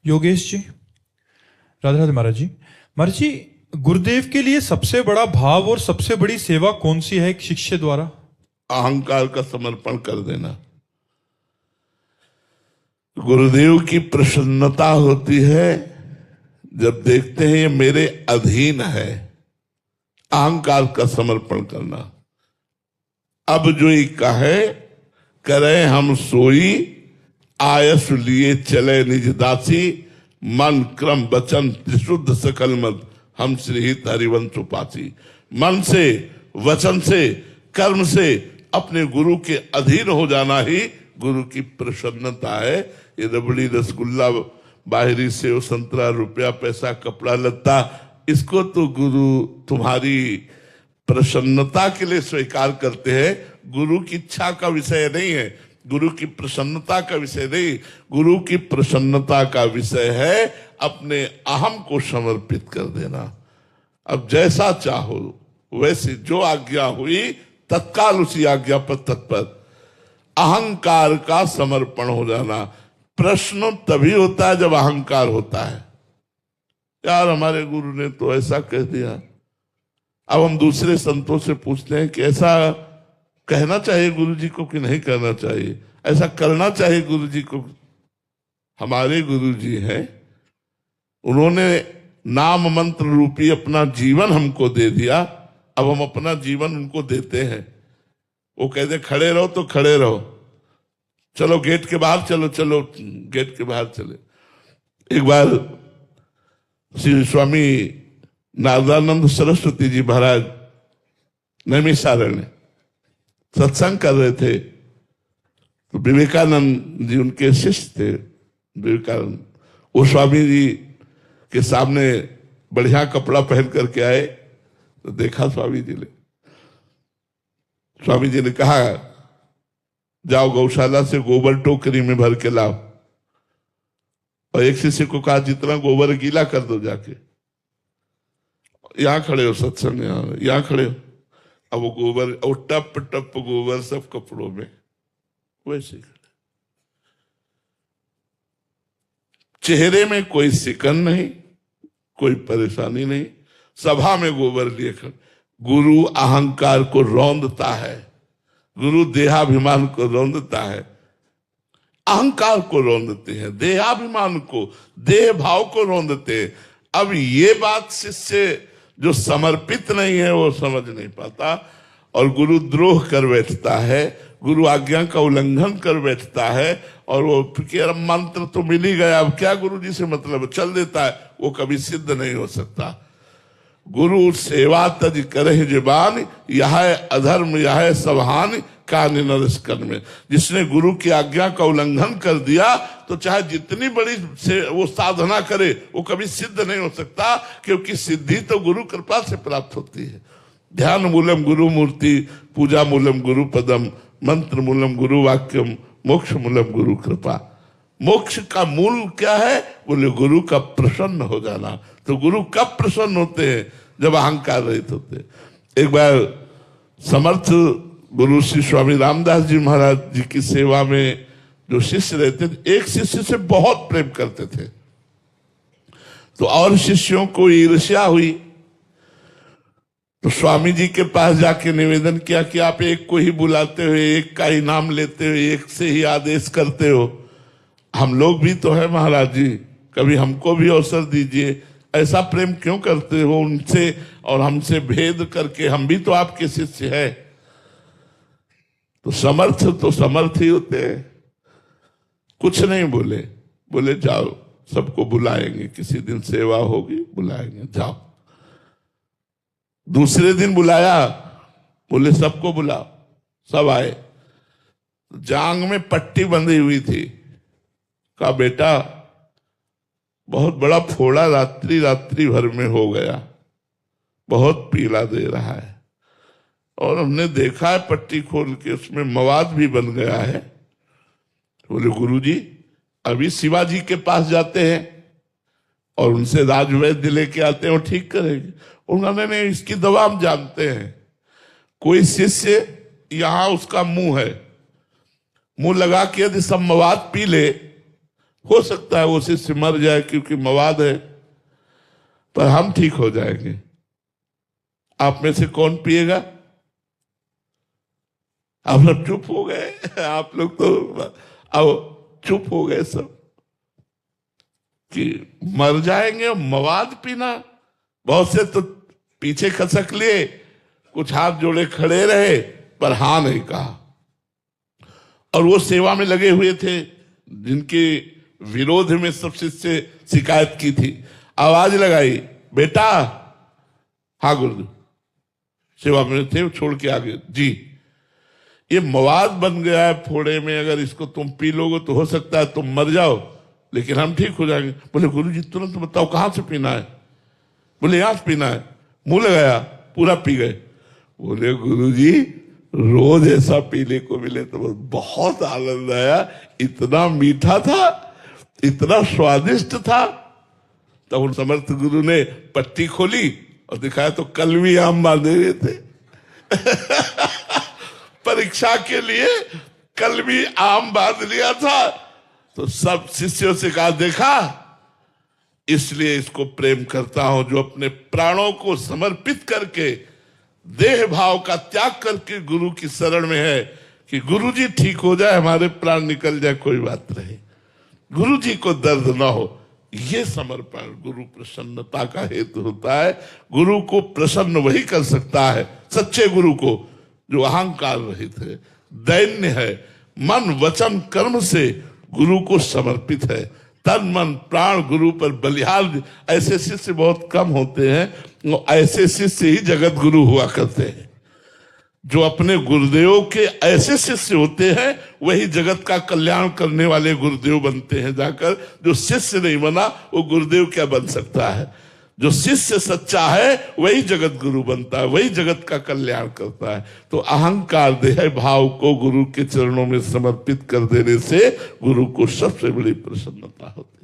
योगेश जी, राधे राधे महाराज जी। महाराज जी, गुरुदेव के लिए सबसे बड़ा भाव और सबसे बड़ी सेवा कौन सी है एक शिष्य द्वारा? अहंकार का समर्पण कर देना। गुरुदेव की प्रसन्नता होती है जब देखते हैं ये मेरे अधीन है। अहंकार का समर्पण करना। अब जो ही कहे करे हम सोई, आयस लिए चले निज दासी, मन क्रम वचन त्रिशुद्ध सकल मत, हम श्री हरिवंश उपासी। मन से, वचन से, कर्म से अपने गुरु के अधीन हो जाना ही गुरु की प्रसन्नता है। ये रबड़ी रसगुल्ला बाहरी सेव संतरा रुपया पैसा कपड़ा लत्ता, इसको तो गुरु तुम्हारी प्रसन्नता के लिए स्वीकार करते हैं। गुरु की इच्छा का विषय नहीं है, गुरु की प्रसन्नता का विषय नहीं। गुरु की प्रसन्नता का विषय है अपने अहम को समर्पित कर देना। अब जैसा चाहो वैसे जो आज्ञा हुई तत्काल उसी आज्ञा पर तत्पर। अहंकार का समर्पण हो जाना। प्रश्न तभी होता है जब अहंकार होता है। यार हमारे गुरु ने तो ऐसा कह दिया। अब हम दूसरे संतों से पूछते हैं कि ऐसा कहना चाहिए गुरु जी को कि नहीं कहना चाहिए, ऐसा करना चाहिए गुरु जी को। हमारे गुरु जी हैं, उन्होंने नाम मंत्र रूपी अपना जीवन हमको दे दिया। अब हम अपना जीवन उनको देते हैं। वो कहते खड़े रहो तो खड़े रहो, चलो गेट के बाहर चलो, चलो गेट के बाहर चले। एक बार श्री स्वामी नारदानंद सरस्वती जी महाराज नैमिषारण्य सत्संग कर रहे थे, तो विवेकानंद जी उनके शिष्य थे। विवेकानंद वो स्वामी जी के सामने बढ़िया कपड़ा पहन करके आए, तो देखा स्वामी जी ने। स्वामी जी ने कहा जाओ गौशाला से गोबर टोकरी में भर के लाओ, और एक शिष्य को कहा जितना गोबर गीला कर दो जाके। यहां खड़े हो सत्संग, यहां खड़े हो। अब वो गोबर और टप टप गोबर सब कपड़ों में वैसे खड़े। चेहरे में कोई सिकन नहीं, कोई परेशानी नहीं, सभा में गोबर लिए खड़े। गुरु अहंकार को रौंदता है, गुरु देहाभिमान को रौंदता है, अहंकार को रौंदते हैं, देहाभिमान को, देह भाव को रौंदते हैं। अब ये बात शिष्य जो समर्पित नहीं है वो समझ नहीं पाता, और गुरु द्रोह कर बैठता है, गुरु आज्ञा का उल्लंघन कर बैठता है, और वो फिर मंत्र तो मिल ही गया, अब क्या गुरु जी से मतलब, चल देता है। वो कभी सिद्ध नहीं हो सकता। गुरु सेवा तज करे जुबान, यह अधर्म यह सबहान का नरस कर्म। जिसने गुरु की आज्ञा का उल्लंघन कर दिया तो चाहे जितनी बड़ी से वो साधना करे वो कभी सिद्ध नहीं हो सकता, क्योंकि सिद्धि तो गुरु कृपा से प्राप्त होती है। ध्यान मूलम गुरु मूर्ति, पूजा मूलम गुरु पदम, मंत्र मूलम गुरु वाक्यम, मोक्ष मूलम गुरु कृपा। मोक्ष का मूल क्या है? बोले गुरु का प्रसन्न हो जाना। तो गुरु कब प्रसन्न होते हैं? जब अहंकार रहित होते। एक बार समर्थ गुरु श्री स्वामी रामदास जी महाराज जी की सेवा में जो शिष्य रहते थे, एक शिष्य से बहुत प्रेम करते थे, तो और शिष्यों को ईर्ष्या हुई, तो स्वामी जी के पास जाके निवेदन किया कि आप एक को ही बुलाते हो, एक का ही नाम लेते हो, एक से ही आदेश करते हो। हम लोग भी तो है महाराज जी, कभी हमको भी अवसर दीजिए। ऐसा प्रेम क्यों करते हो उनसे और हमसे भेद करके? हम भी तो आपके शिष्य है। तो समर्थ ही होते हैं। कुछ नहीं बोले, बोले जाओ सबको बुलाएंगे, किसी दिन सेवा होगी बुलाएंगे, जाओ। दूसरे दिन बुलाया, बोले सबको बुलाओ, सब आए। जांग में पट्टी बंधी हुई थी। कहा बेटा बहुत बड़ा फोड़ा रात्रि भर में हो गया, बहुत पीला दे रहा है, और हमने देखा है पट्टी खोल के उसमें मवाद भी बन गया है। बोले गुरुजी अभी शिवाजी के पास जाते हैं और उनसे राजवैद्य लेके आते हैं, वो ठीक करेंगे। उन्होंने नहीं, इसकी दवा हम जानते हैं। कोई शिष्य यहां उसका मुंह है, मुंह लगा के यदि सब मवाद पी ले हो सकता है वो शिष्य मर जाए क्योंकि मवाद है, पर हम ठीक हो जाएंगे। आप में से कौन पिएगा? आप लोग चुप हो गए, आप लोग तो अब चुप हो गए सब कि मर जाएंगे। मवाद पीना, बहुत से तो पीछे खसक लिए, कुछ हाथ जोड़े खड़े रहे पर हाँ नहीं कहा। और वो सेवा में लगे हुए थे जिनके विरोध में सब शिष्य शिकायत की थी, आवाज लगाई, बेटा। हाँ गुरुदेव, सेवा में थे, छोड़ के आगे जी। ये मवाद बन गया है फोड़े में, अगर इसको तुम पी लोगे तो हो सकता है तुम मर जाओ, लेकिन हम ठीक हो जाएंगे। बोले गुरु जी तुरंत बताओ कहां से पीना है? बोले यहां से पीना है। मुंह लगाया, पूरा पी गए। बोले गुरु जी रोज ऐसा पीने को मिले तो बहुत आनंद आया, इतना मीठा था, इतना स्वादिष्ट था। तब उन समर्थ गुरु ने पट्टी खोली और दिखाया तो कलमी आम बांधे हुए थे। परीक्षा के लिए कलमी आम बांध लिया था। तो सब शिष्यों से कहा, देखा, इसलिए इसको प्रेम करता हूं, जो अपने प्राणों को समर्पित करके, देह भाव का त्याग करके गुरु की शरण में है कि गुरु जी ठीक हो जाए, हमारे प्राण निकल जाए, कोई बात नहीं, गुरु जी को दर्द ना हो। ये समर्पण गुरु प्रसन्नता का हेतु होता है। गुरु को प्रसन्न वही कर सकता है, सच्चे गुरु को, जो अहंकार रहित है, दैन्य है, मन वचन कर्म से गुरु को समर्पित है, तन मन प्राण गुरु पर बलिहार। ऐसे शिष्य बहुत कम होते हैं, ऐसे शिष्य ही जगत गुरु हुआ करते हैं। जो अपने गुरुदेव के ऐसे शिष्य होते हैं वही जगत का कल्याण करने वाले गुरुदेव बनते हैं जाकर। जो शिष्य नहीं बना वो गुरुदेव क्या बन सकता है? जो शिष्य सच्चा है वही जगत गुरु बनता है, वही जगत का कल्याण करता है। तो अहंकार देह भाव को गुरु के चरणों में समर्पित कर देने से गुरु को सबसे बड़ी प्रसन्नता होती है।